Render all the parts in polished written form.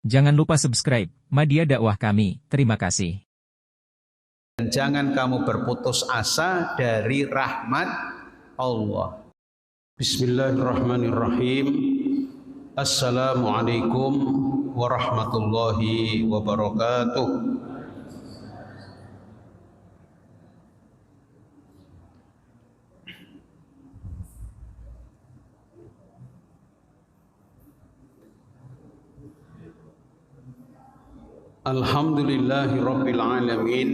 Jangan lupa subscribe Media Dakwah kami. Terima kasih. Dan jangan kamu berputus asa dari rahmat Allah. Bismillahirrahmanirrahim. Assalamualaikum warahmatullahi wabarakatuh. Alhamdulillahi rabbil alamin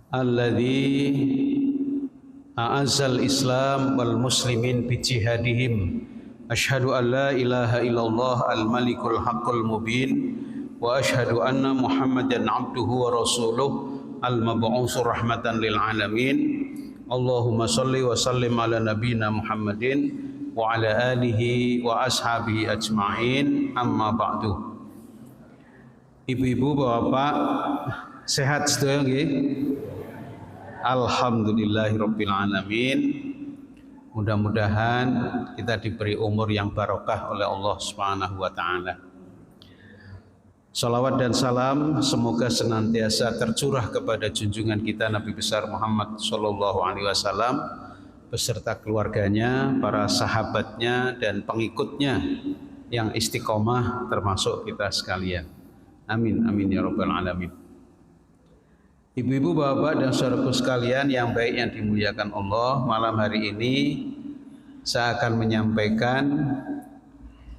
alladzi a'azzal islam wal muslimin bi jihadihim. Asyhadu an la ilaha illallah al malikul haqqul mubin wa asyhadu anna muhammadan abduhu wa rasuluh al mab'utsur rahmatan lil alamin. Allahumma shalli wa sallim ala nabiyyina Muhammadin wa ala alihi wa ashabihi ajma'in. Amma ba'du. Ibu-ibu, bapak-bapak, sehat sedaya nggih? Alhamdulillahirabbil alamin. Mudah-mudahan kita diberi umur yang barokah oleh Allah Subhanahu wa taala. Salawat dan salam semoga senantiasa tercurah kepada junjungan kita Nabi besar Muhammad sallallahu alaihi wasallam beserta keluarganya, para sahabatnya dan pengikutnya yang istiqomah termasuk kita sekalian. Amin, amin ya rabbal alamin. Ibu-ibu, bapak dan saudaraku sekalian yang baik yang dimuliakan Allah, malam hari ini saya akan menyampaikan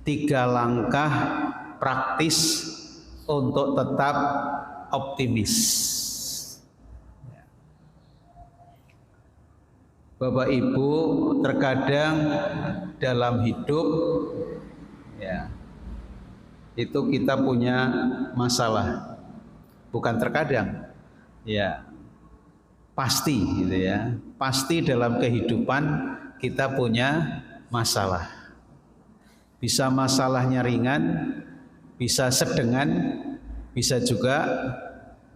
3 langkah praktis untuk tetap optimis. Bapak Ibu, terkadang dalam hidup itu kita punya masalah, bukan terkadang, pasti gitu ya. Pasti dalam kehidupan kita punya masalah. Bisa masalahnya ringan, bisa sedengan, bisa juga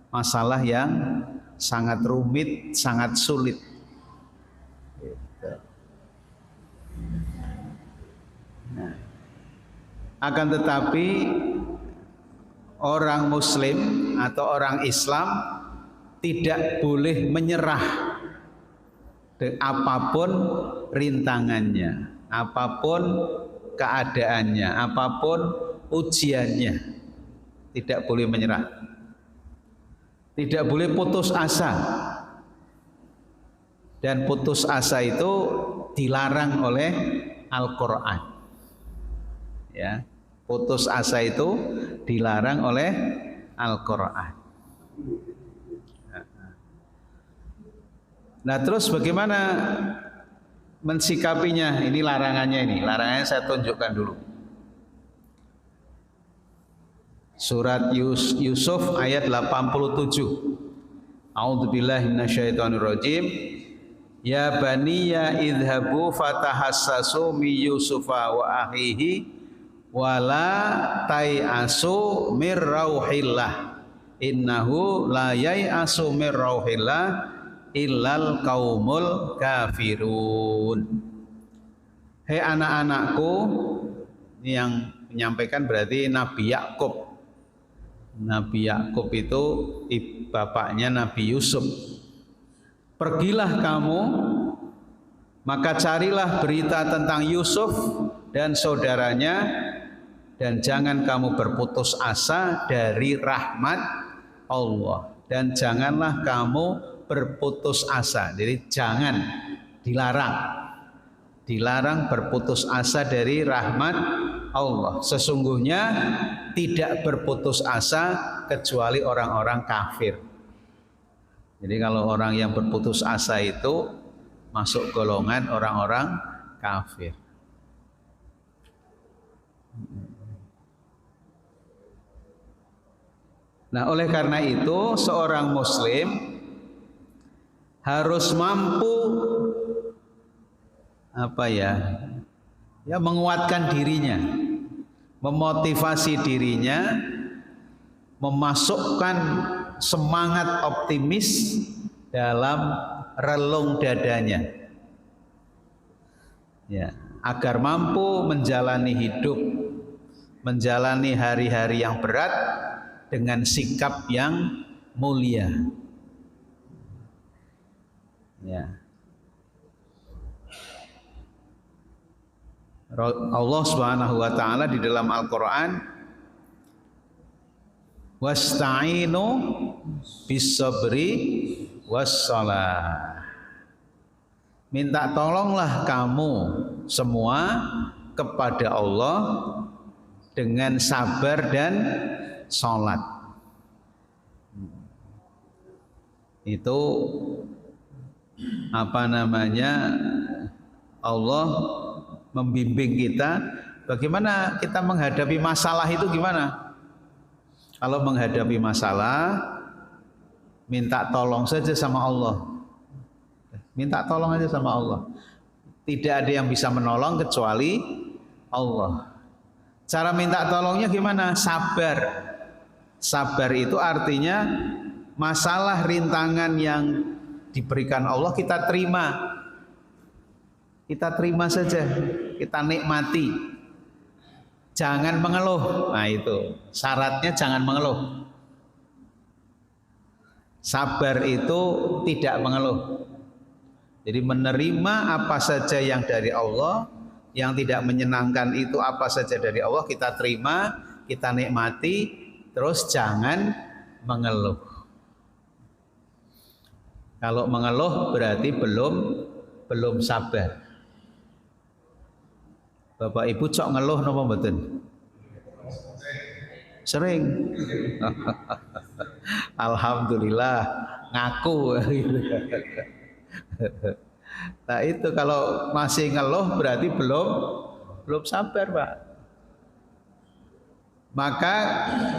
masalah yang sangat rumit, sangat sulit. Akan tetapi orang Muslim atau orang Islam tidak boleh menyerah apapun rintangannya, apapun keadaannya, apapun ujiannya. Tidak boleh menyerah. Tidak boleh putus asa. Dan putus asa itu dilarang oleh Al-Qur'an. Ya. Putus asa itu dilarang oleh Al-Qur'an. Nah, terus bagaimana mensikapinya? Ini larangannya ini. Larangannya saya tunjukkan dulu. Surat Yusuf ayat 87. A'udzubillahi minasyaitonirrajim. Ya baniya idhabu fatahassasu mi Yusufa wa akhihi wala tai'asu mir rauhillah innahu la yai'asu mir rauhillah illal qaumul kafirun. Hei anak-anakku, ini yang menyampaikan berarti Nabi Yakub. Nabi Yakub itu bapaknya Nabi Yusuf. Pergilah kamu, maka carilah berita tentang Yusuf dan saudaranya, dan jangan kamu berputus asa dari rahmat Allah, dan janganlah kamu berputus asa. Jadi jangan, dilarang berputus asa dari rahmat Allah. Sesungguhnya tidak berputus asa kecuali orang-orang kafir. Jadi kalau orang yang berputus asa itu masuk golongan orang-orang kafir. Nah, oleh karena itu seorang muslim harus mampu menguatkan dirinya, memotivasi dirinya, memasukkan semangat optimis dalam relung dadanya. Agar mampu menjalani hidup menjalani hari-hari yang berat dengan sikap yang mulia. Ya. Allah Subhanahu wa taala di dalam Al-Qur'an, wasta'inu bis-sabri was-shalah. Minta tolonglah kamu semua kepada Allah dengan sabar dan sholat. Itu apa namanya, Allah membimbing kita bagaimana kita menghadapi masalah itu gimana. Kalau menghadapi masalah, minta tolong saja sama Allah. Minta tolong aja sama Allah. Tidak ada yang bisa menolong kecuali Allah. Cara minta tolongnya gimana? Sabar. Sabar itu artinya masalah rintangan yang diberikan Allah kita terima. Kita terima saja, kita nikmati. Jangan mengeluh. Nah itu syaratnya, jangan mengeluh. Sabar itu tidak mengeluh. Jadi menerima apa saja yang dari Allah, yang tidak menyenangkan itu apa saja dari Allah kita terima, kita nikmati, terus jangan mengeluh. Kalau mengeluh berarti belum sabar. Bapak Ibu cok ngeluh napa mboten? Sering. Alhamdulillah ngaku. Nah itu kalau masih ngeluh berarti belum sabar, Pak. Maka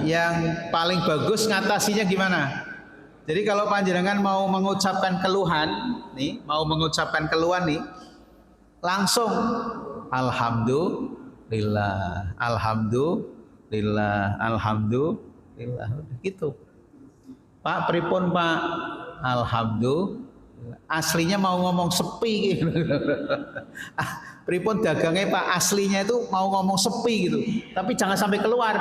yang paling bagus ngatasinya gimana? Jadi kalau panjenengan mau mengucapkan keluhan nih, langsung alhamdulillah, alhamdulillah, alhamdulillah, gitu. Pak, pripun Pak? Alhamdulillah. Aslinya mau ngomong sepi gitu. Pripun dagangnya Pak, aslinya itu mau ngomong sepi gitu. Tapi jangan sampai keluar.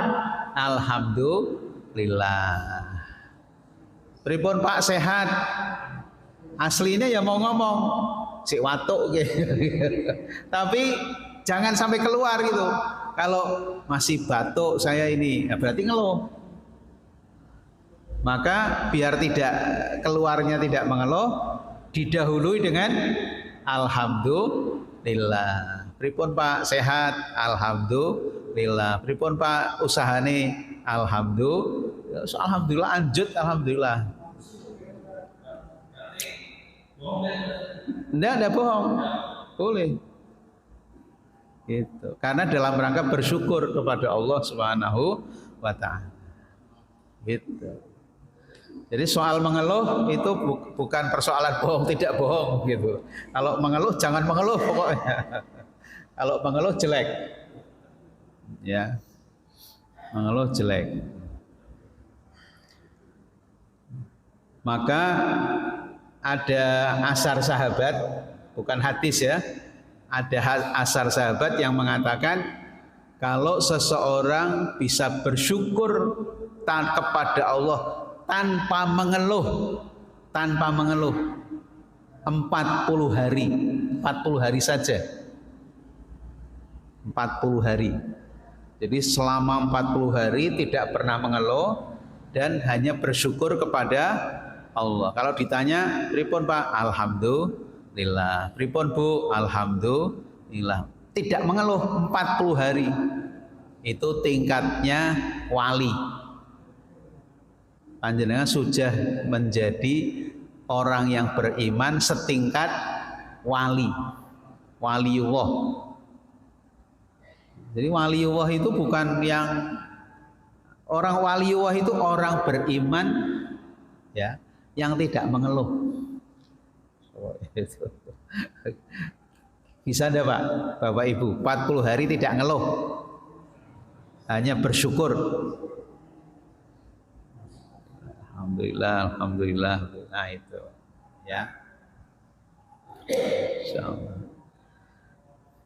Alhamdulillah. Pripun Pak, sehat? Aslinya ya mau ngomong si watuk gitu. Tapi jangan sampai keluar gitu. Kalau masih batuk saya ini, ya berarti ngeluh. Maka biar tidak keluarnya tidak mengeluh, didahului dengan alhamdulillah. Pripun Pak, sehat? Alhamdulillah. Pripun Pak, usahane? Alhamdulillah. Alhamdulillah, anjut alhamdulillah. Tidak bohong, boleh. Gitu. Karena dalam rangka bersyukur kepada Allah Subhanahu wa taala. Gitu. Jadi soal mengeluh itu bukan persoalan bohong tidak bohong gitu. Kalau mengeluh jangan mengeluh pokoknya. Kalau mengeluh jelek. Ya. Mengeluh jelek. Maka ada asar sahabat, bukan hadis ya. Ada asar sahabat yang mengatakan kalau seseorang bisa bersyukur kepada Allah tanpa mengeluh 40 hari saja. 40 hari. Jadi selama 40 hari tidak pernah mengeluh dan hanya bersyukur kepada Allah. Kalau ditanya, pripun Pak? Alhamdulillah. Pripun Bu? Alhamdulillah. Tidak mengeluh 40 hari. Itu tingkatnya wali. Panjenengan sudah menjadi orang yang beriman setingkat wali. Waliullah. Jadi waliullah itu bukan yang orang waliullah itu orang beriman ya, yang tidak mengeluh. Bisa enggak Pak, Bapak Ibu, 40 hari tidak ngeluh, hanya bersyukur. Alhamdulillah, alhamdulillah. Nah itu, ya. Insyaallah.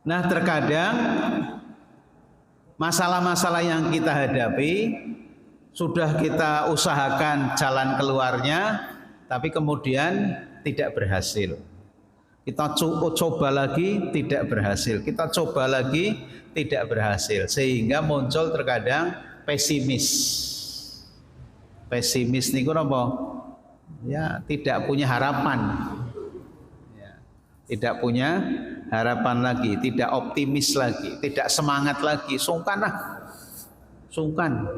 Nah terkadang masalah-masalah yang kita hadapi sudah kita usahakan jalan keluarnya, tapi kemudian tidak berhasil. Kita coba lagi tidak berhasil, kita coba lagi tidak berhasil, sehingga muncul terkadang pesimis. Pesimis niku napa? Ya, tidak punya harapan. Ya, tidak punya harapan lagi, tidak optimis lagi, tidak semangat lagi, sungkan lah. Sungkan.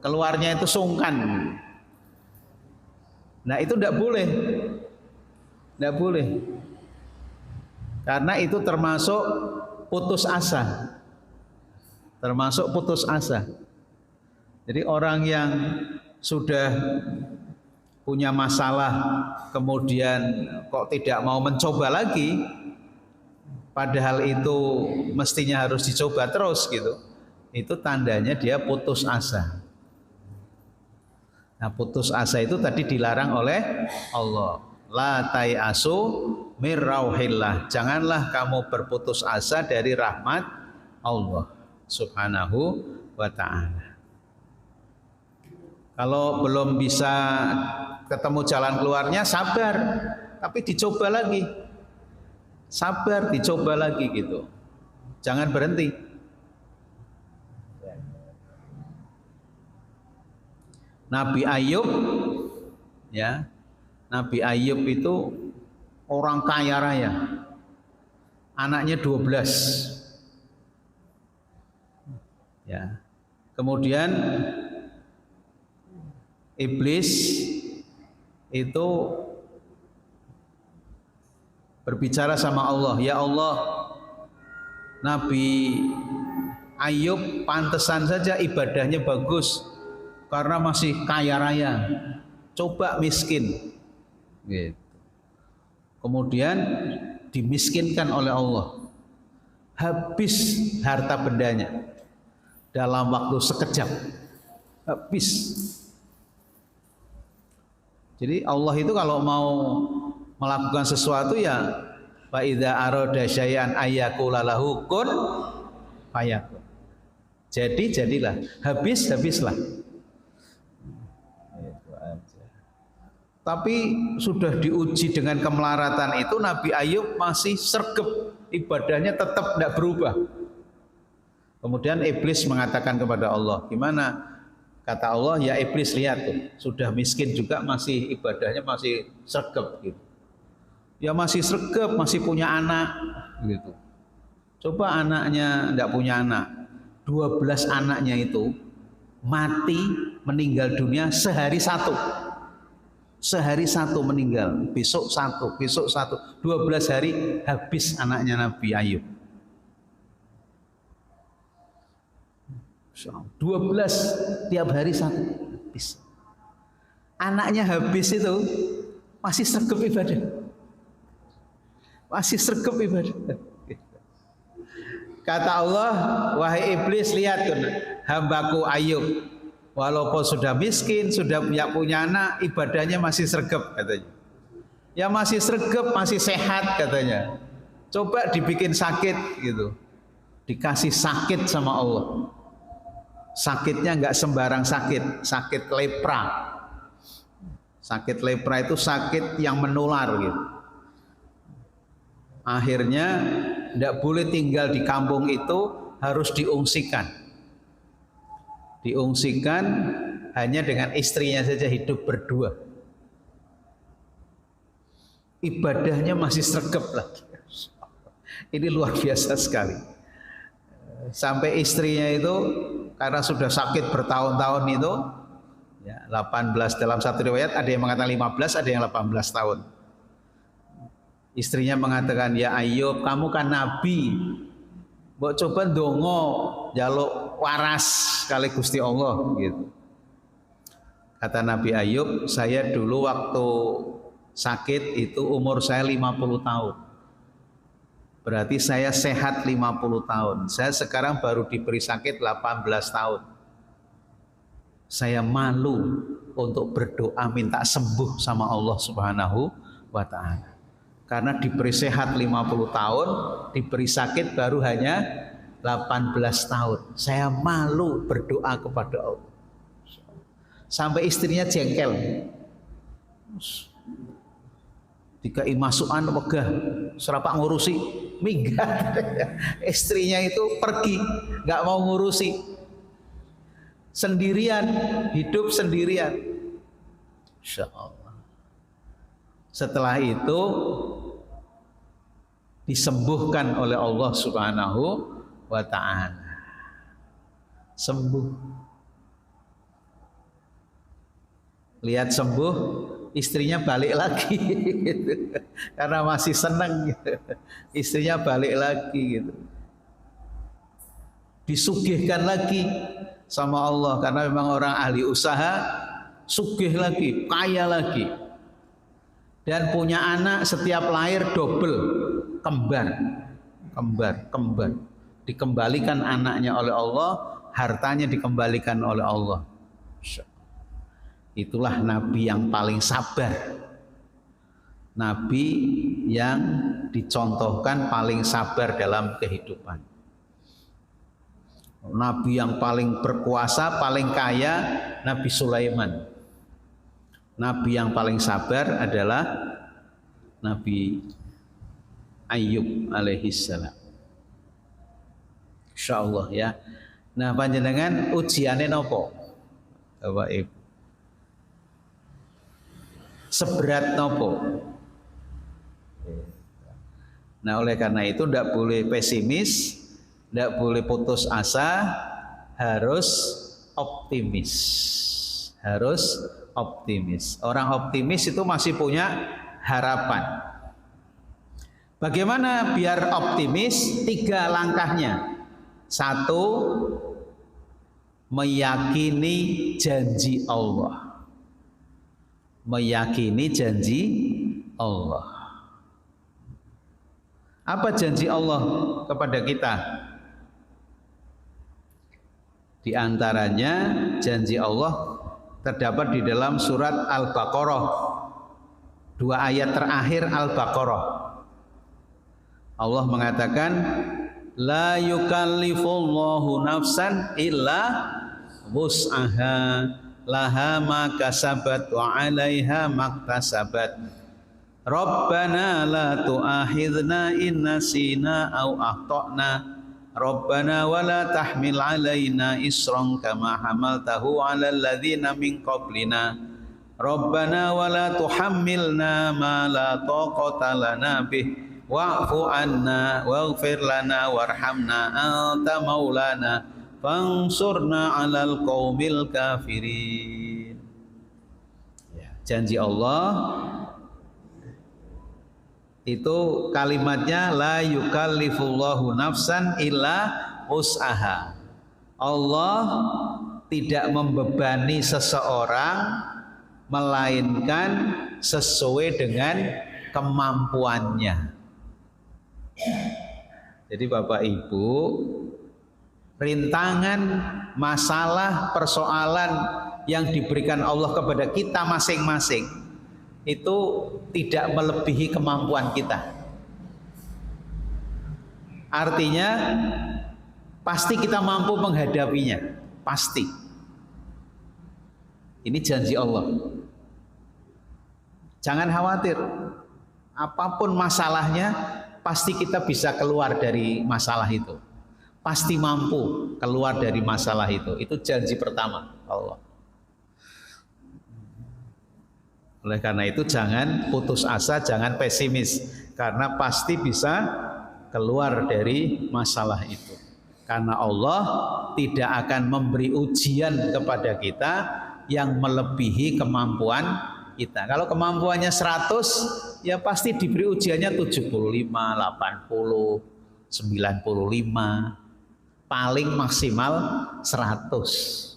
Keluarnya itu sungkan. Nah, itu tidak boleh. Tidak boleh. Karena itu termasuk putus asa. Termasuk putus asa. Jadi orang yang sudah punya masalah kemudian kok tidak mau mencoba lagi, padahal itu mestinya harus dicoba terus gitu, itu tandanya dia putus asa. Nah, putus asa itu tadi dilarang oleh Allah. La tai'asu mir rauhillah. Janganlah kamu berputus asa dari rahmat Allah Subhanahu wa ta'ala. Kalau belum bisa ketemu jalan keluarnya, sabar, tapi dicoba lagi. Sabar, dicoba lagi gitu. Jangan berhenti. Nabi Ayub, ya, Nabi Ayub itu orang kaya raya. Anaknya 12. Ya. Kemudian iblis itu berbicara sama Allah, ya Allah, Nabi Ayub pantesan saja ibadahnya bagus karena masih kaya raya, coba miskin gitu. Kemudian dimiskinkan oleh Allah, habis harta bendanya dalam waktu sekejap, habis. Jadi Allah itu kalau mau melakukan sesuatu ya fa idza arada syai'an ayyaqula lahu kun fayakun. Jadi jadilah, habislah. Itu aja. Tapi sudah diuji dengan kemelaratan itu, Nabi Ayub masih sregep, ibadahnya tetap tidak berubah. Kemudian iblis mengatakan kepada Allah, gimana? Kata Allah, ya iblis lihat tuh, sudah miskin juga masih ibadahnya masih sregep gitu. Ya masih sregep, masih punya anak gitu. Coba anaknya tidak punya anak, 12 anaknya itu mati meninggal dunia sehari satu. Sehari satu meninggal, besok satu, 12 hari habis anaknya Nabi Ayub. 12 tiap hari satu habis. Anaknya habis itu masih sregep ibadah. Masih sregep ibadah. Kata Allah, wahai iblis, lihat hambaku Ayub, walaupun sudah miskin, sudah punya anak, ibadahnya masih sregep katanya. Ya masih sregep, masih sehat katanya. Coba dibikin sakit gitu. Dikasih sakit sama Allah. Sakitnya nggak sembarang sakit, sakit lepra. Sakit lepra itu sakit yang menular gitu. Akhirnya tidak boleh tinggal di kampung itu, harus diungsikan. Diungsikan hanya dengan istrinya saja, hidup berdua. Ibadahnya masih sregep lagi. Ini luar biasa sekali. Sampai istrinya itu karena sudah sakit bertahun-tahun itu, ya, 18 dalam satu riwayat ada yang mengatakan 15, ada yang 18 tahun. Istrinya mengatakan, ya Ayub, kamu kan nabi, mbok coba ndonga njaluk waras kali Gusti Allah gitu. Kata Nabi Ayub, saya dulu waktu sakit itu umur saya 50 tahun. Berarti saya sehat 50 tahun. Saya sekarang baru diberi sakit 18 tahun. Saya malu untuk berdoa minta sembuh sama Allah Subhanahu wa ta'ala. Karena diberi sehat 50 tahun, diberi sakit baru hanya 18 tahun. Saya malu berdoa kepada Allah. Sampai istrinya jengkel. Dikai masukan wegah, serapak ngurusi, minggat. Istrinya itu pergi, nggak mau ngurusi. Sendirian, hidup sendirian. Insya Allah. Setelah itu disembuhkan oleh Allah Subhanahu wa ta'ala. Sembuh. Lihat sembuh, istrinya balik lagi gitu. Karena masih senang gitu. Istrinya balik lagi gitu. Disugihkan lagi sama Allah karena memang orang ahli usaha, sugih lagi, kaya lagi. Dan punya anak setiap lahir double, kembar. Dikembalikan anaknya oleh Allah, hartanya dikembalikan oleh Allah. Itulah Nabi yang paling sabar. Nabi yang dicontohkan paling sabar dalam kehidupan. Nabi yang paling berkuasa, paling kaya, Nabi Sulaiman. Nabi yang paling sabar adalah Nabi Ayub alaihissalam. Insyaallah ya. Nah, panjenengan ujiane nopo? Bapak Ibu. Seberat nopo? Nah, oleh karena itu tidak boleh pesimis, tidak boleh putus asa, harus optimis. Harus optimis. Orang optimis itu masih punya harapan. Bagaimana biar optimis? 3 langkahnya. 1, meyakini janji Allah. Meyakini janji Allah. Apa janji Allah kepada kita? Di antaranya janji Allah terdapat di dalam surat Al-Baqarah. 2 ayat terakhir Al-Baqarah. Allah mengatakan, la yukallifullahu nafsan illa wus'aha laha ma kasabat wa 'alaiha maktasabat. Rabbana la tu'akhidna in nasina aw akhtana. Rabbana wa la tahmil 'alaina isran kama hamaltahu 'alal ladzina min qablina. Rabbana wa la tuhammilna ma la taqata lana bih. Wa'fu anna waghfir lana warhamna anta maulana fansurna 'alal qaumil kafirin. Ya, janji Allah itu kalimatnya la yukallifullahu nafsan illa wus'aha. Allah tidak membebani seseorang melainkan sesuai dengan kemampuannya. Jadi Bapak Ibu, rintangan, masalah, persoalan yang diberikan Allah kepada kita masing-masing itu tidak melebihi kemampuan kita. Artinya pasti kita mampu menghadapinya, pasti. Ini janji Allah. Jangan khawatir, apapun masalahnya pasti kita bisa keluar dari masalah itu. Pasti mampu keluar dari masalah itu. Itu janji pertama Allah. Oleh karena itu jangan putus asa, jangan pesimis. Karena pasti bisa keluar dari masalah itu. Karena Allah tidak akan memberi ujian kepada kita yang melebihi kemampuan kita. Kalau kemampuannya 100, ya pasti diberi ujiannya 75, 80, 95, paling maksimal 100.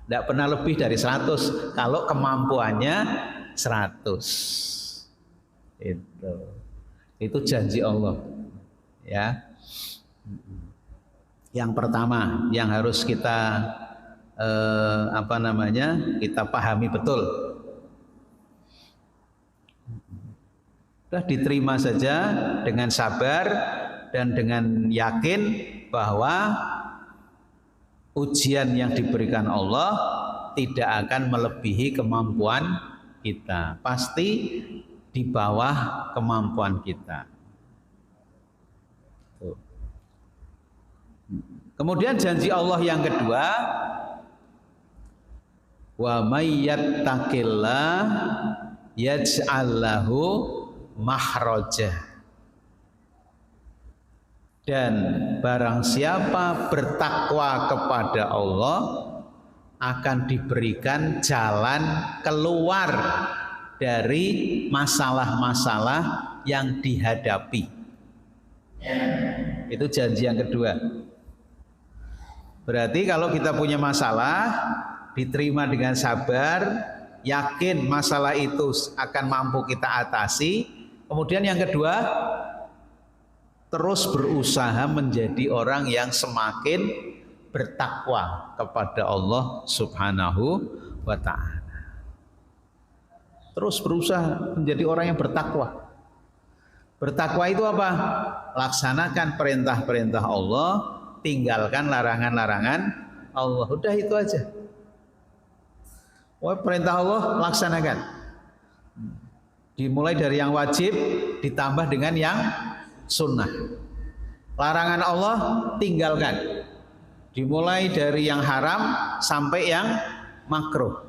Tidak pernah lebih dari 100 kalau kemampuannya 100. Itu janji Allah. Ya. Yang pertama yang harus kita kita pahami betul. Sudah diterima saja dengan sabar dan dengan yakin bahwa ujian yang diberikan Allah tidak akan melebihi kemampuan kita, pasti di bawah kemampuan kita. Kemudian janji Allah yang kedua, wa may yattaqillah yaj'al lahu makhraja. Dan barang siapa bertakwa kepada Allah akan diberikan jalan keluar dari masalah-masalah yang dihadapi. Itu janji yang kedua. Berarti kalau kita punya masalah, diterima dengan sabar, yakin masalah itu akan mampu kita atasi. Kemudian yang kedua, terus berusaha menjadi orang yang semakin bertakwa kepada Allah Subhanahu wa ta'ala. Terus berusaha menjadi orang yang bertakwa. Bertakwa itu apa? Laksanakan perintah-perintah Allah, tinggalkan larangan-larangan Allah. Udah itu aja. Wah, perintah Allah laksanakan. Dimulai dari yang wajib ditambah dengan yang sunnah. Larangan Allah tinggalkan. Dimulai dari yang haram sampai yang makruh.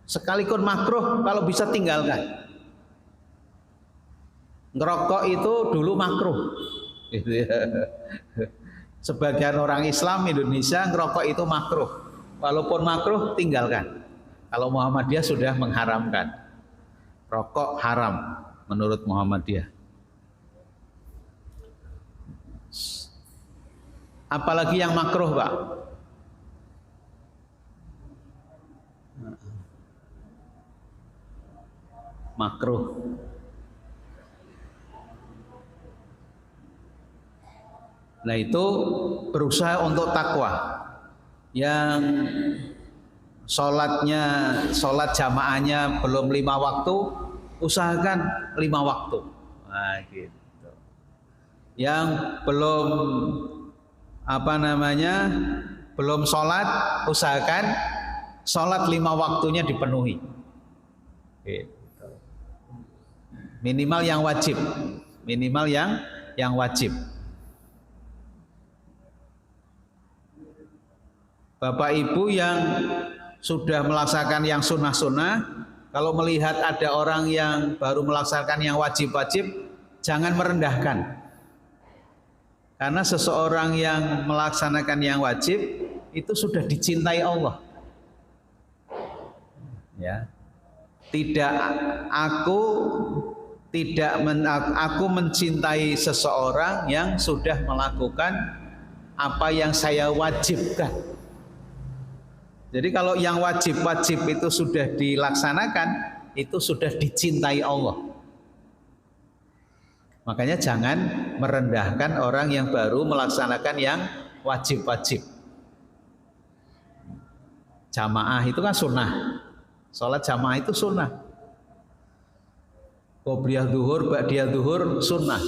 Sekalipun makruh kalau bisa tinggalkan. Ngerokok itu dulu makruh. Sebagian orang Islam Indonesia ngerokok itu makruh. Walaupun makruh tinggalkan. Kalau Muhammadiyah sudah mengharamkan. Rokok haram menurut Muhammadiyah. Apalagi yang makruh, Pak. Makruh. Nah itu berusaha untuk takwa. Yang sholat jamaahnya belum 5 waktu, usahakan 5 waktu. Nah, gitu. Yang belum belum sholat, usahakan sholat 5 waktunya dipenuhi. Gitu. Minimal yang wajib, minimal yang wajib. Bapak Ibu yang sudah melaksanakan yang sunnah-sunnah, kalau melihat ada orang yang baru melaksanakan yang wajib-wajib, jangan merendahkan. Karena seseorang yang melaksanakan yang wajib itu sudah dicintai Allah. Ya. Aku mencintai seseorang yang sudah melakukan apa yang saya wajibkan. Jadi kalau yang wajib-wajib itu sudah dilaksanakan, itu sudah dicintai Allah. Makanya jangan merendahkan orang yang baru melaksanakan yang wajib-wajib. Jamaah itu kan sunnah. Sholat jamaah itu sunnah. Qobliyah zuhur, ba'diyah zuhur sunnah.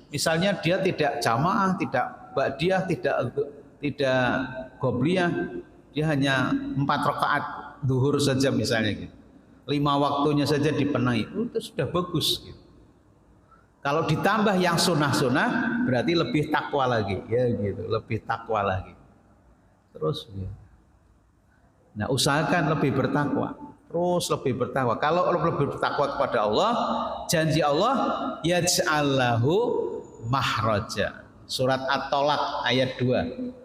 Misalnya dia tidak jamaah, tidak ba'diyah, tidak qobliyah, dia hanya 4 rakaat zuhur saja misalnya gitu. 5 waktunya saja dipenuhi, itu sudah bagus gitu. Kalau ditambah yang sunnah-sunnah berarti lebih takwa lagi, ya gitu, lebih takwa lagi. Terus gitu. Nah, usahakan lebih bertakwa, terus lebih bertakwa. Kalau lebih bertakwa kepada Allah, janji Allah yaj'al lahu makhraja. Surat At-Tolak ayat 2.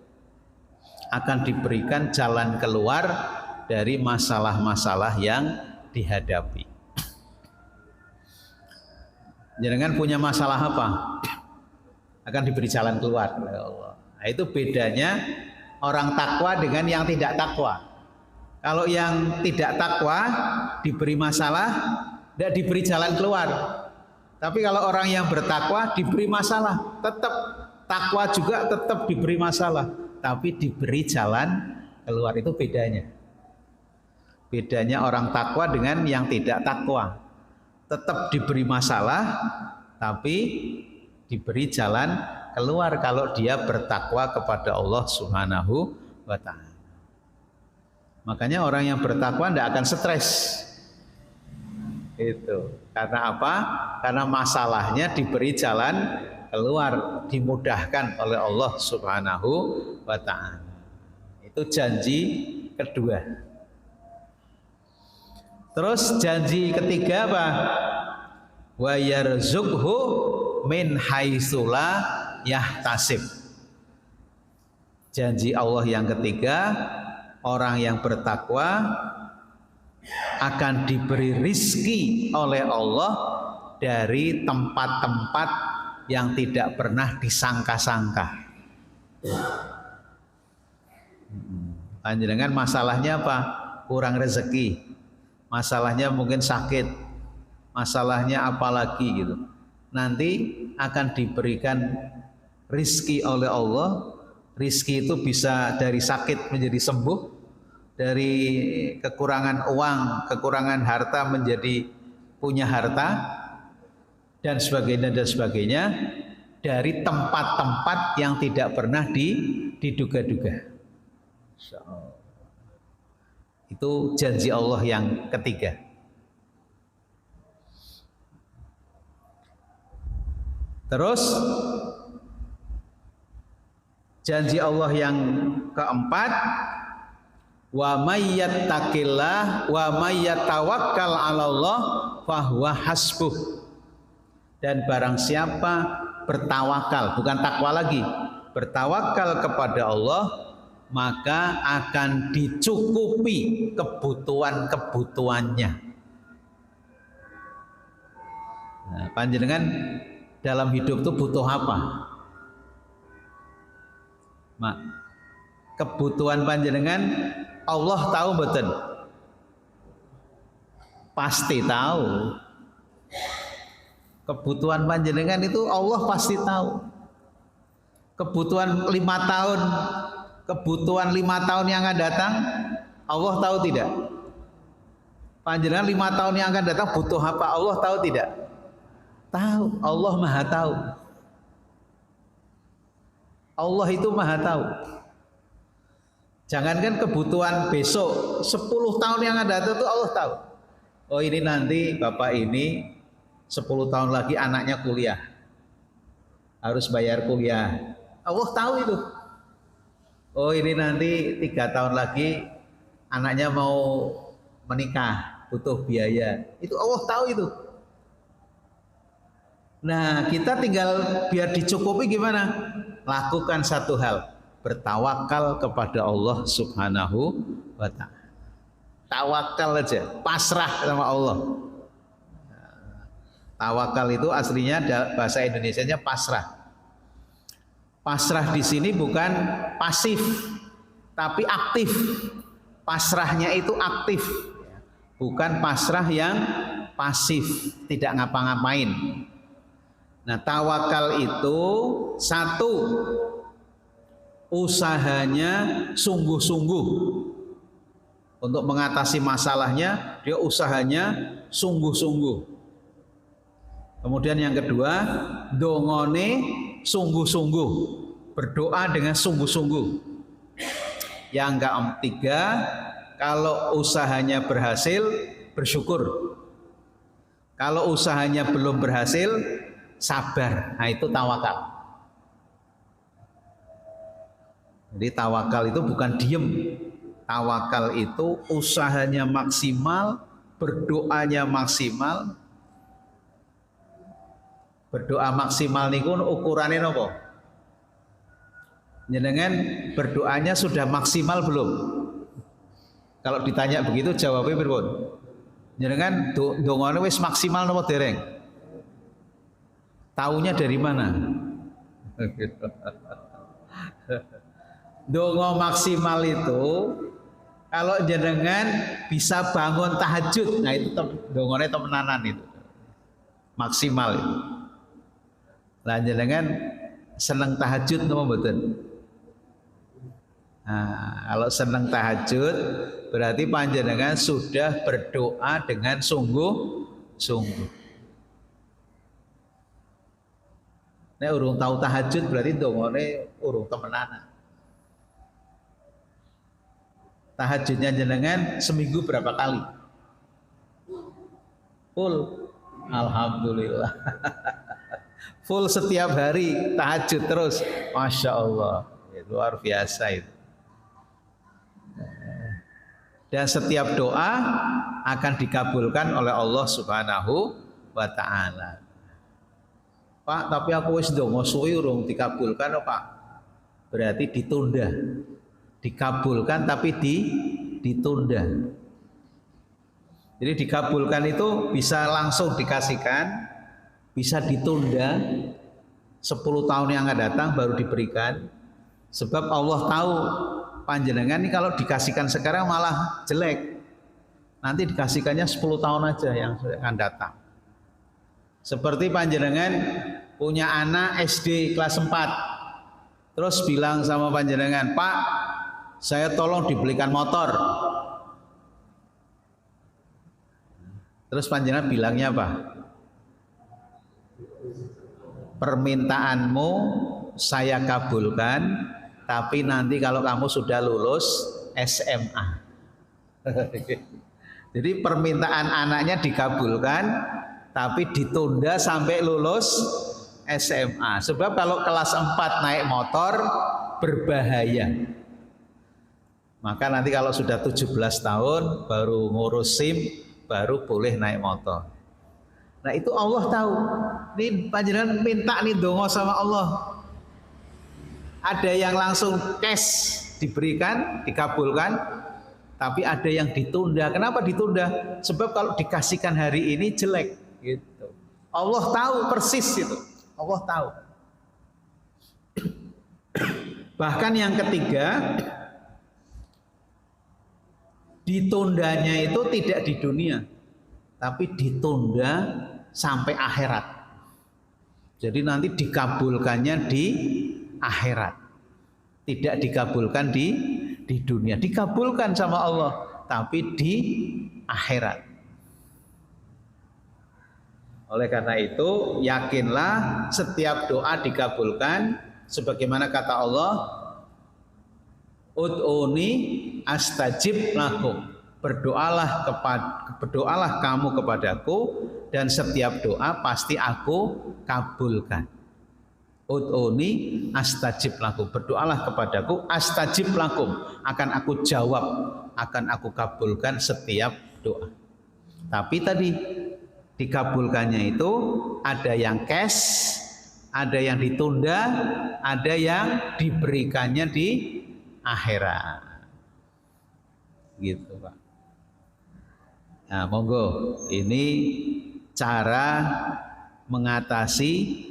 Akan diberikan jalan keluar dari masalah-masalah yang dihadapi. Jangan punya masalah apa? Akan diberi jalan keluar oleh Allah. Nah, itu bedanya orang takwa dengan yang tidak takwa. Kalau yang tidak takwa diberi masalah, tidak diberi jalan keluar. Tapi kalau orang yang bertakwa diberi masalah, tetap takwa juga tetap diberi masalah, tapi diberi jalan keluar. Itu bedanya. Bedanya orang takwa dengan yang tidak takwa. Tetap diberi masalah, tapi diberi jalan keluar kalau dia bertakwa kepada Allah Subhanahu wa ta'ala. Makanya orang yang bertakwa tidak akan stres. Itu. Karena apa? Karena masalahnya diberi jalan keluar, dimudahkan oleh Allah Subhanahu wa ta'ala. Itu janji kedua. Terus janji ketiga apa? Wa yarzuqhu min haitsu la yahtasib. Janji Allah yang ketiga, orang yang bertakwa akan diberi rizki oleh Allah dari tempat-tempat yang tidak pernah disangka-sangka. Panjenengan masalahnya apa? Kurang rezeki. Masalahnya mungkin sakit, masalahnya apalagi gitu. Nanti akan diberikan rizki oleh Allah. Rizki itu bisa dari sakit menjadi sembuh, dari kekurangan uang, kekurangan harta menjadi punya harta, dan sebagainya, dari tempat-tempat yang tidak pernah diduga-duga. Itu janji Allah yang ketiga. Terus janji Allah yang keempat, wa may yattaqillah wa may yatawakkal 'alallah fahuwa hasbuh. Dan barang siapa bertawakal, bukan takwa lagi, bertawakal kepada Allah, maka akan dicukupi kebutuhan-kebutuhannya. Nah, panjenengan dalam hidup itu butuh apa? Mak, kebutuhan panjenengan Allah tahu betul? Pasti tahu. Kebutuhan panjenengan itu Allah pasti tahu. Kebutuhan 5 tahun, kebutuhan 5 tahun yang akan datang, Allah tahu tidak? Panjenengan 5 tahun yang akan datang butuh apa? Allah tahu tidak? Tahu. Allah Maha tahu. Allah itu Maha tahu. Jangankan kebutuhan besok, 10 tahun yang akan datang itu Allah tahu. Oh, ini nanti bapak ini 10 tahun lagi anaknya kuliah, harus bayar kuliah. Allah tahu itu. Oh, ini nanti 3 tahun lagi anaknya mau menikah, butuh biaya. Itu Allah tahu itu. Nah, kita tinggal biar dicukupi gimana? Lakukan satu hal, bertawakal kepada Allah Subhanahu wa ta'ala. Tawakal aja, pasrah sama Allah. Tawakal itu aslinya bahasa Indonesianya pasrah. Pasrah di sini bukan pasif, tapi aktif. Pasrahnya itu aktif, bukan pasrah yang pasif, tidak ngapa-ngapain. Nah, tawakal itu satu, usahanya sungguh-sungguh untuk mengatasi masalahnya, dia usahanya sungguh-sungguh. Kemudian yang kedua, dongone sungguh-sungguh, berdoa dengan sungguh-sungguh. Yang ketiga, kalau usahanya berhasil, bersyukur. Kalau usahanya belum berhasil, sabar. Nah, itu tawakal. Jadi tawakal itu bukan diem. Tawakal itu usahanya maksimal, berdoanya maksimal. Berdoa maksimal niku ukurannya nopo? Jenengan berdoanya sudah maksimal belum? Kalau ditanya begitu jawabnya pripun? Jenengan dongane wis maksimal nopo dereng? Taunya dari mana? Dongo maksimal itu kalau jenengan bisa bangun tahajud, nah itu dongone temenanan itu. Maksimal itu. Lah jenengan seneng tahajud napa mboten? Nah, kalau seneng tahajud berarti panjenengan sudah berdoa dengan sungguh-sungguh. Nek urung tahu tahajud berarti dongane urung temenan. Tahajudnya jenengan seminggu berapa kali? Full. Alhamdulillah. Full setiap hari tahajud terus. Masya Allah. Luar biasa itu. Dan setiap doa akan dikabulkan oleh Allah Subhanahu wa ta'ala. Pak, tapi aku wis ndonga suwi urung dikabulkan, Pak. Berarti ditunda. Dikabulkan tapi ditunda. Jadi dikabulkan itu bisa langsung dikasihkan, bisa ditunda 10 tahun yang akan datang baru diberikan. Sebab Allah tahu panjenengan ini kalau dikasihkan sekarang malah jelek. Nanti dikasihkannya 10 tahun aja yang akan datang. Seperti panjenengan punya anak SD kelas 4. Terus bilang sama panjenengan, "Pak, saya tolong dibelikan motor." Terus panjenengan bilangnya apa? "Permintaanmu saya kabulkan, tapi nanti kalau kamu sudah lulus SMA." Jadi permintaan anaknya dikabulkan, tapi ditunda sampai lulus SMA. Sebab kalau kelas 4 naik motor berbahaya. Maka nanti kalau sudah 17 tahun baru ngurus SIM, baru boleh naik motor. Nah itu Allah tahu. Ini panjenengan minta nih dongo sama Allah. Ada yang langsung cash diberikan, dikabulkan, tapi ada yang ditunda. Kenapa ditunda? Sebab kalau dikasihkan hari ini jelek. Gitu. Allah tahu persis itu. Allah tahu. Bahkan yang ketiga, ditundanya itu tidak di dunia, tapi ditunda sampai akhirat. Jadi nanti dikabulkannya di akhirat, tidak dikabulkan di dunia. Dikabulkan sama Allah, tapi di akhirat. Oleh karena itu, yakinlah setiap doa dikabulkan, sebagaimana kata Allah, "Ud'uni astajib lakum." Berdoalah kamu kepadaku dan setiap doa pasti aku kabulkan. Ud'uni astajib lakum. Berdoalah kepadaku, astajib lakum, akan aku jawab, akan aku kabulkan setiap doa. Tapi tadi dikabulkannya itu ada yang cash, ada yang ditunda, ada yang diberikannya di akhirat. Gitu, Pak. Nah, monggo, ini cara mengatasi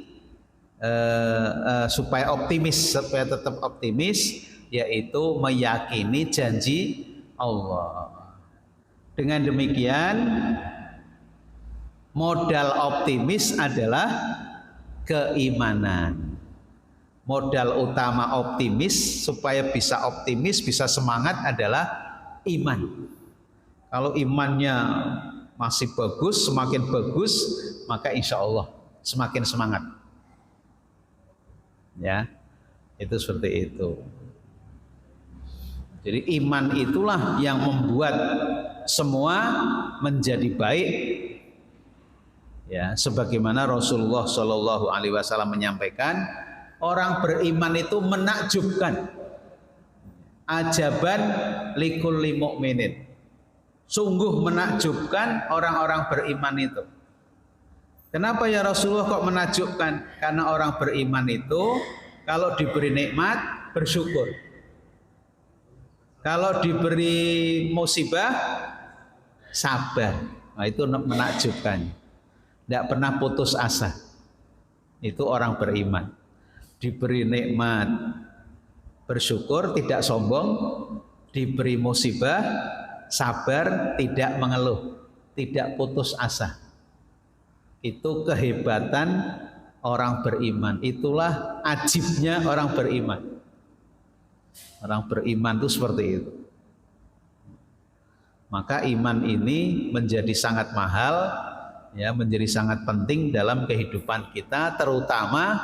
supaya optimis, supaya tetap optimis, yaitu meyakini janji Allah. Dengan demikian, modal optimis adalah keimanan. Modal utama optimis supaya bisa optimis, bisa semangat adalah iman. Kalau imannya masih bagus, semakin bagus, maka insya Allah semakin semangat. Ya, itu seperti itu. Jadi iman itulah yang membuat semua menjadi baik. Ya, sebagaimana Rasulullah Shallallahu Alaihi Wasallam menyampaikan, orang beriman itu menakjubkan, ajaban likulli mu'minin. Sungguh menakjubkan orang-orang beriman itu. Kenapa ya Rasulullah kok menakjubkan? Karena orang beriman itu kalau diberi nikmat bersyukur, kalau diberi musibah sabar. Nah, itu menakjubkan. Tidak pernah putus asa. Itu orang beriman. Diberi nikmat bersyukur, tidak sombong. Diberi musibah sabar, tidak mengeluh, tidak putus asa. Itu kehebatan orang beriman. Itulah ajibnya orang beriman. Orang beriman itu seperti itu. Maka iman ini menjadi sangat mahal, ya, menjadi sangat penting dalam kehidupan kita, terutama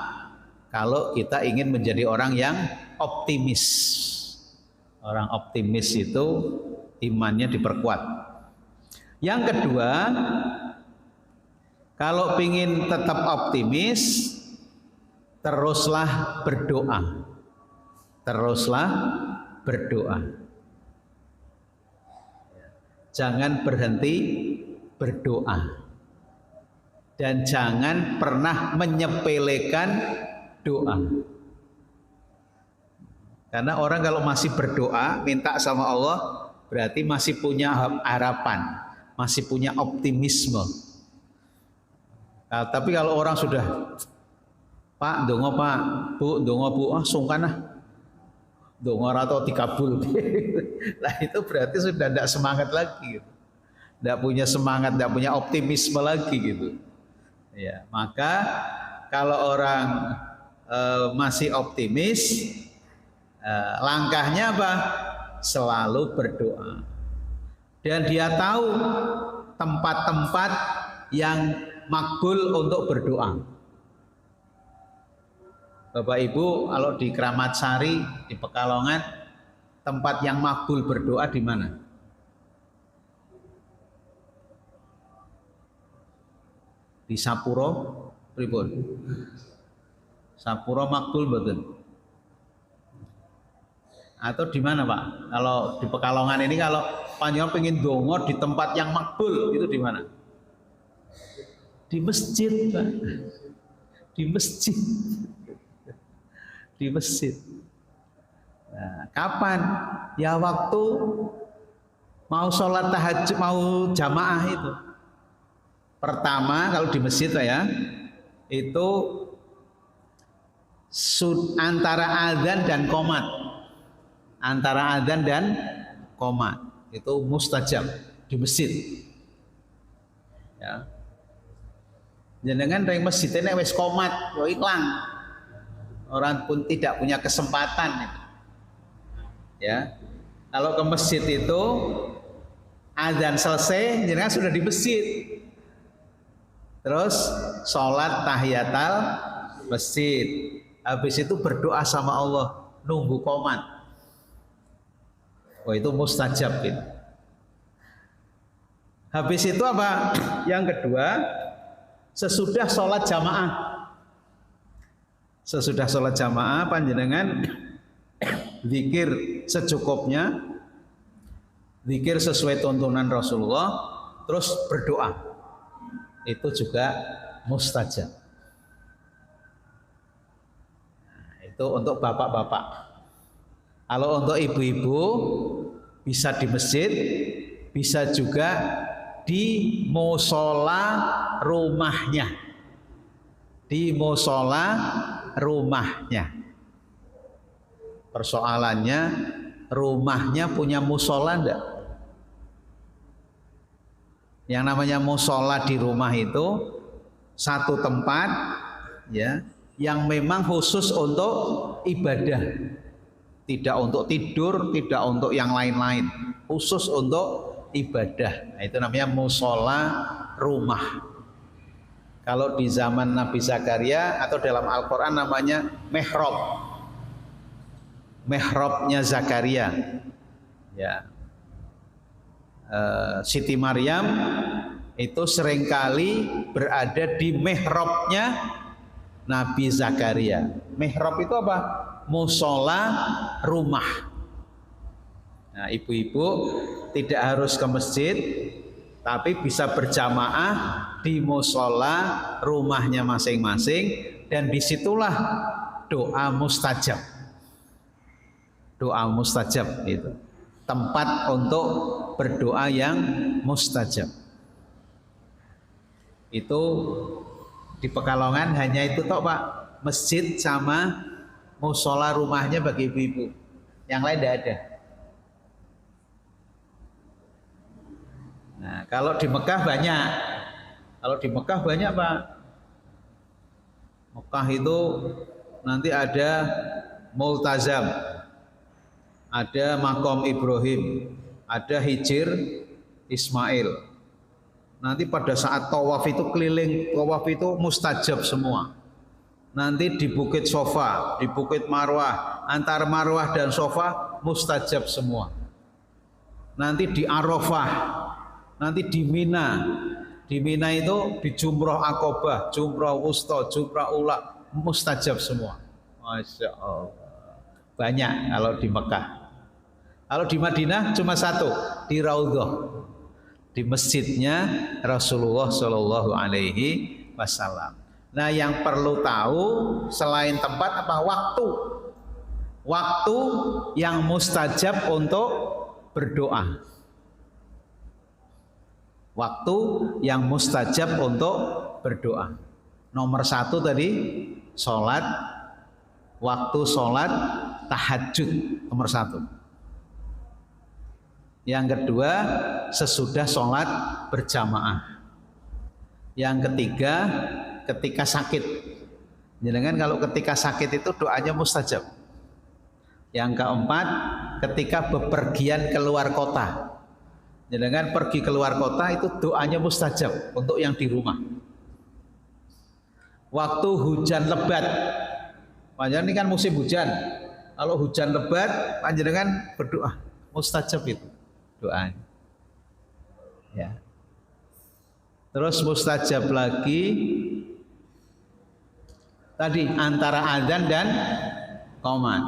Kalau kita ingin menjadi orang yang optimis. Orang optimis itu imannya diperkuat. Yang kedua, kalau ingin tetap optimis, teruslah berdoa. Teruslah berdoa. Jangan berhenti berdoa. Dan jangan pernah menyepelekan doa. Karena orang kalau masih berdoa, minta sama Allah, berarti masih punya harapan, masih punya optimisme. Nah, tapi kalau orang sudah, Pak, ndonga Pak, Bu, ndonga Bu, sungkan ah. Ndonga atau dikabul. Nah, itu berarti sudah tidak semangat lagi gitu. Tidak punya semangat, tidak punya optimisme lagi gitu. Ya, maka kalau orang masih optimis, langkahnya apa? Selalu berdoa. Dan dia tahu tempat-tempat yang makbul untuk berdoa. Bapak Ibu, kalau di Kramat Sari, di Pekalongan, tempat yang makbul berdoa di mana? Di Sapuro, pripun? Sapuro makbul betul. Atau di mana Pak? Kalau di Pekalongan ini kalau panjenengan pengen dongo di tempat yang makbul itu di mana? Di masjid Pak. Di masjid. Di masjid. Nah, kapan? Ya waktu mau sholat tahajud, mau jamaah itu. Pertama kalau di masjid ya, itu antara adzan dan qomat. Antara adzan dan qomat itu mustajab di masjid. Ya. Jenengan dari masjid ini wis qomat, yo ilang. Orang pun tidak punya kesempatan. Ya. Kalau ke masjid itu adzan selesai, jenengan sudah di masjid. Terus sholat tahiyatul masjid. Habis itu berdoa sama Allah, nunggu qomat. Oh itu mustajab gitu. Habis itu apa? Yang kedua, sesudah sholat jamaah. Sesudah sholat jamaah panjenengan zikir secukupnya, zikir sesuai tuntunan Rasulullah, terus berdoa. Itu juga mustajab. Nah, itu untuk bapak-bapak. Kalau untuk ibu-ibu bisa di masjid, bisa juga di musola rumahnya. Di musola rumahnya. Persoalannya rumahnya punya musola enggak? Yang namanya musola di rumah itu satu tempat ya yang memang khusus untuk ibadah. Tidak untuk tidur, tidak untuk yang lain-lain. Khusus untuk ibadah. Nah, itu namanya musola rumah. Kalau di zaman Nabi Zakaria atau dalam Al-Quran namanya mihrab. Mihrabnya Zakaria. Ya. Siti Maryam itu seringkali berada di mihrabnya Nabi Zakaria. Mihrab itu apa? Musola rumah. Nah, ibu-ibu tidak harus ke masjid, tapi bisa berjamaah di musola rumahnya masing-masing, dan disitulah doa mustajab. Doa mustajab itu tempat untuk berdoa yang mustajab. Itu di Pekalongan hanya itu toh Pak, masjid sama musola rumahnya bagi ibu-ibu. Yang lain tidak ada. Nah, kalau di Mekah banyak. Kalau di Mekah banyak Pak. Mekah itu nanti ada Multazam, ada Makom Ibrahim, ada Hijir Ismail. Nanti pada saat tawaf itu keliling, tawaf itu mustajab semua. Nanti di Bukit Sofa, di Bukit Marwah, antara Marwah dan Sofa mustajab semua. Nanti di Arafah, nanti di Mina. Di Mina itu di Jumroh Aqobah, Jumroh Wusta, Jumroh Ula, mustajab semua. Masya Allah. Banyak kalau di Mekah. Kalau di Madinah cuma satu, di Raudhah, di masjidnya Rasulullah Shallallahu Alaihi Wasallam. Nah, yang perlu tahu selain tempat apa? Waktu. Waktu yang mustajab untuk berdoa. Waktu yang mustajab untuk berdoa. Nomor satu tadi sholat, waktu sholat tahajud nomor satu. Yang kedua sesudah sholat berjamaah. Yang ketiga ketika sakit. Jangan kalau ketika sakit itu doanya mustajab. Yang keempat ketika bepergian keluar kota. Jangan pergi keluar kota itu doanya mustajab untuk yang di rumah. Waktu hujan lebat, panjenengan ini kan musim hujan. Kalau hujan lebat, panjenengan berdoa, mustajab itu doanya. Ya. Terus mustajab lagi tadi antara adzan dan qomat,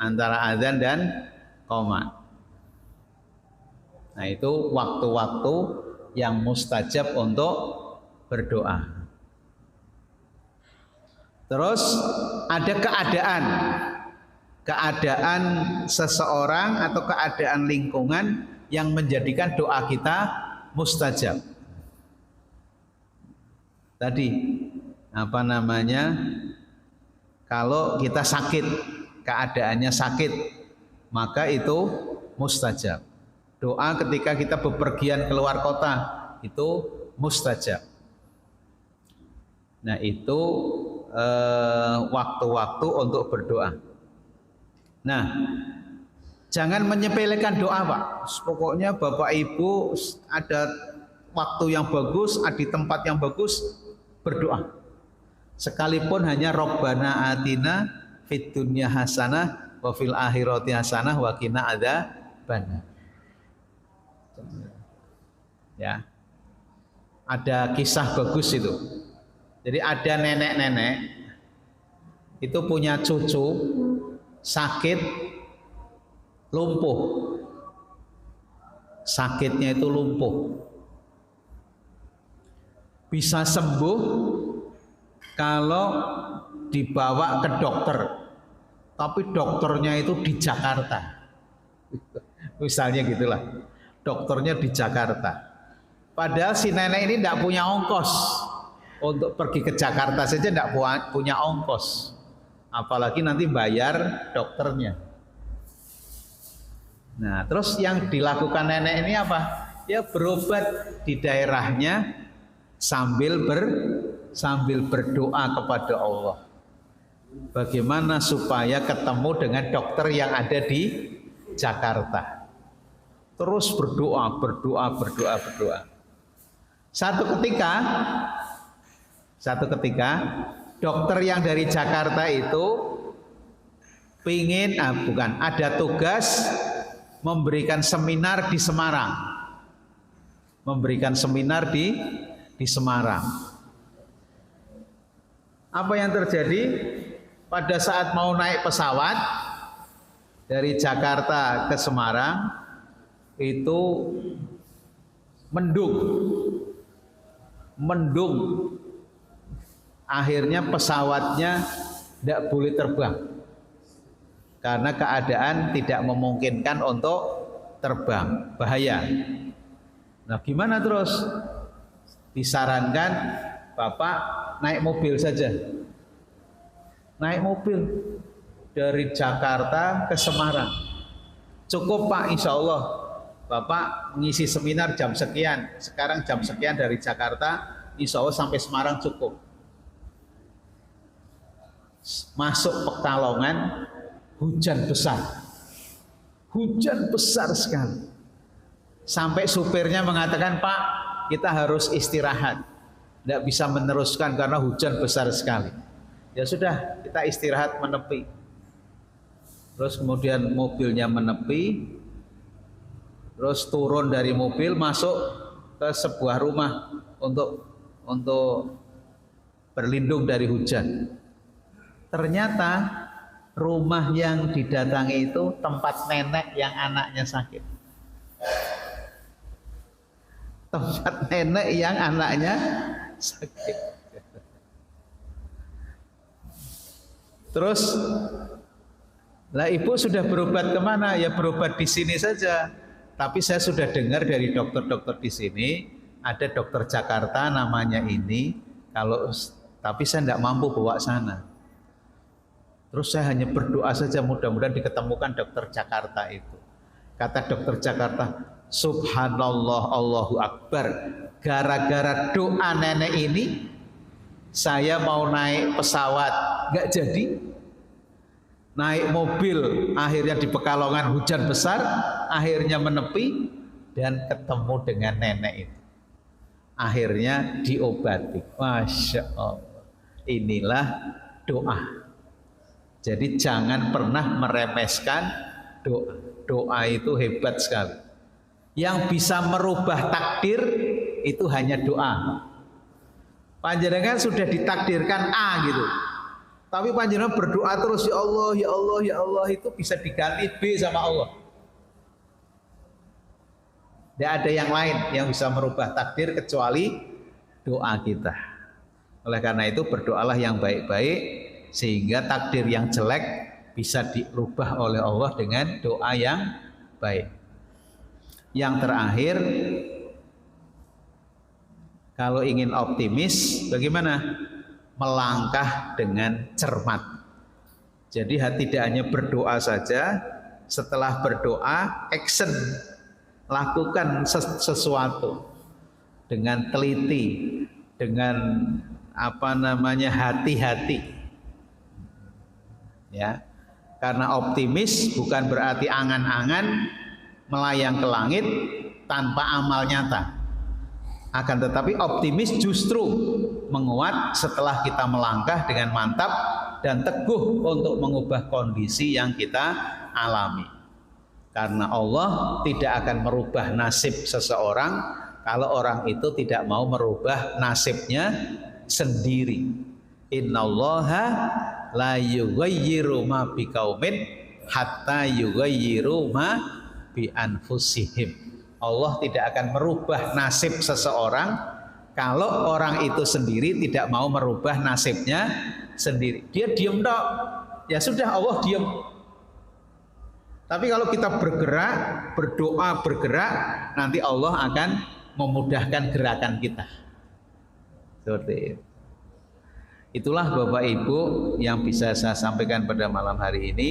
antara adzan dan qomat. Nah, itu waktu-waktu yang mustajab untuk berdoa. Terus ada keadaan seseorang atau keadaan lingkungan yang menjadikan doa kita mustajab. Tadi apa namanya? Kalau kita sakit, keadaannya sakit, maka itu mustajab. Doa ketika kita bepergian keluar kota itu mustajab. Nah, itu waktu-waktu untuk berdoa. Nah, jangan menyepelekan doa, Pak. Pokoknya Bapak Ibu ada waktu yang bagus, ada di tempat yang bagus, berdoa. Sekalipun hanya Rabbana atina fid dunya hasanah wa fil akhirati hasanah wa qina adzabannar. Ya, ada kisah bagus itu. Jadi ada nenek-nenek itu punya cucu sakit lumpuh. Sakitnya itu lumpuh. Bisa sembuh kalau dibawa ke dokter. Tapi dokternya itu di Jakarta. Misalnya gitulah. Dokternya di Jakarta. Padahal si nenek ini tidak punya ongkos untuk pergi ke Jakarta saja, tidak punya ongkos. Apalagi nanti bayar dokternya. Nah, terus yang dilakukan nenek ini apa? Ya berobat di daerahnya sambil berdoa kepada Allah. Bagaimana supaya ketemu dengan dokter yang ada di Jakarta. Terus berdoa. Satu ketika dokter yang dari Jakarta itu ada tugas memberikan seminar di Semarang. Di Semarang. Apa yang terjadi? Pada saat mau naik pesawat dari Jakarta ke Semarang itu mendung. Akhirnya pesawatnya tidak boleh terbang karena keadaan tidak memungkinkan untuk terbang, bahaya. Nah, gimana terus? Disarankan Bapak naik mobil saja. Naik mobil dari Jakarta ke Semarang. Cukup, Pak, insya Allah. Bapak mengisi seminar jam sekian, sekarang jam sekian dari Jakarta, insya Allah sampai Semarang cukup. Masuk Pekalongan, hujan besar sekali. Sampai supirnya mengatakan, Pak, kita harus istirahat, tidak bisa meneruskan karena hujan besar sekali. Ya sudah, kita istirahat menepi. Terus kemudian mobilnya menepi, terus turun dari mobil masuk ke sebuah rumah untuk berlindung dari hujan. Ternyata rumah yang didatangi itu tempat nenek yang anaknya sakit. Tempat nenek yang anaknya sakit. Terus, lah ibu sudah berobat kemana? Ya berobat di sini saja. Tapi saya sudah dengar dari dokter-dokter di sini, ada dokter Jakarta namanya ini. Tapi saya tidak mampu bawa sana. Terus saya hanya berdoa saja mudah-mudahan diketemukan dokter Jakarta itu. Kata dokter Jakarta, Subhanallah, Allahu Akbar. Gara-gara doa nenek ini, saya mau naik pesawat, nggak jadi. Naik mobil, akhirnya di Pekalongan hujan besar, akhirnya menepi dan ketemu dengan nenek itu. Akhirnya diobati. Masya Allah. Inilah doa. Jadi jangan pernah meremehkan doa. Doa itu hebat sekali. Yang bisa merubah takdir itu hanya doa. Panjenengan sudah ditakdirkan A gitu. Tapi panjenengan berdoa terus, ya Allah, ya Allah, ya Allah, itu bisa diganti B sama Allah. Tidak ada yang lain yang bisa merubah takdir kecuali doa kita. Oleh karena itu berdoalah yang baik-baik sehingga takdir yang jelek bisa dirubah oleh Allah dengan doa yang baik. Yang terakhir, kalau ingin optimis, bagaimana? Melangkah dengan cermat. Jadi tidak hanya berdoa saja, setelah berdoa, action, lakukan sesuatu dengan teliti, dengan hati-hati. Ya, karena optimis bukan berarti angan-angan melayang ke langit tanpa amal nyata. Akan tetapi optimis justru menguat setelah kita melangkah dengan mantap dan teguh untuk mengubah kondisi yang kita alami. Karena Allah tidak akan merubah nasib seseorang kalau orang itu tidak mau merubah nasibnya sendiri. Innallaha la yughayyiru ma biqaumin hatta yughayyiru ma bi anfusihim. Allah tidak akan merubah nasib seseorang kalau orang itu sendiri tidak mau merubah nasibnya sendiri. Dia diam dok, ya sudah Allah diam. Tapi kalau kita bergerak, berdoa, bergerak, nanti Allah akan memudahkan gerakan kita. Seperti itu. Itulah Bapak Ibu yang bisa saya sampaikan pada malam hari ini.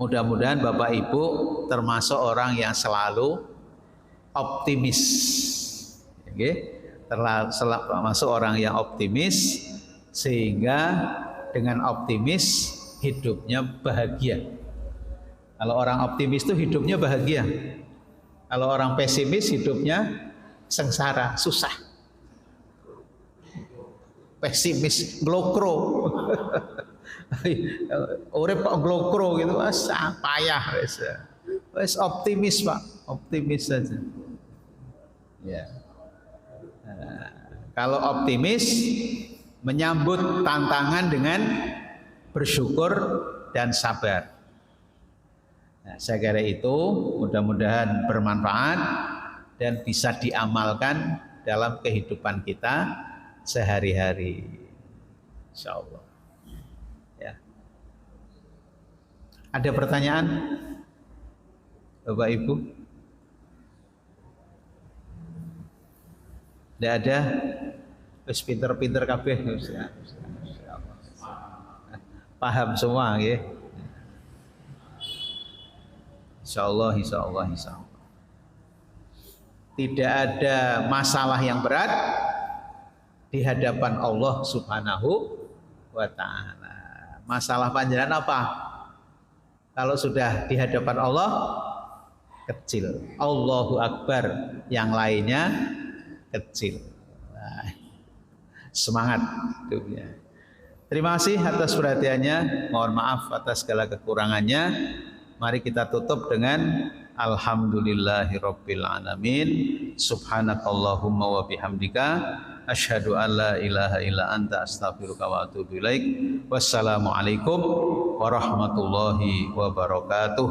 Mudah-mudahan Bapak Ibu termasuk orang yang selalu optimis. Termasuk orang yang optimis sehingga dengan optimis hidupnya bahagia. Kalau orang optimis itu hidupnya bahagia. Kalau orang pesimis hidupnya sengsara, susah. Pesimis, glokro. Urip kok glokro gitu, payah wes optimis Pak, optimis saja. Ya. Kalau optimis menyambut tantangan dengan bersyukur dan sabar. Nah, saya kira itu mudah-mudahan bermanfaat dan bisa diamalkan dalam kehidupan kita sehari-hari. Insyaallah. Ya. Ada pertanyaan, Bapak Ibu? Tidak ada? Terus pinter-pinter kabeh. Paham semua ya. Insyaallah, insyaallah, insyaallah. Tidak ada masalah yang berat di hadapan Allah Subhanahu wa ta'ala. Masalah panjenengan apa? Kalau sudah di hadapan Allah kecil. Allahu Akbar, yang lainnya kecil. Nah, semangat hidupnya. Terima kasih atas perhatiannya. Mohon maaf atas segala kekurangannya. Mari kita tutup dengan alhamdulillahirabbil alamin. Subhanakallahumma wa bihamdika asyhadu an la ilaha illa anta astaghfiruka wa atubu ilaik. Wassalamualaikum warahmatullahi wabarakatuh.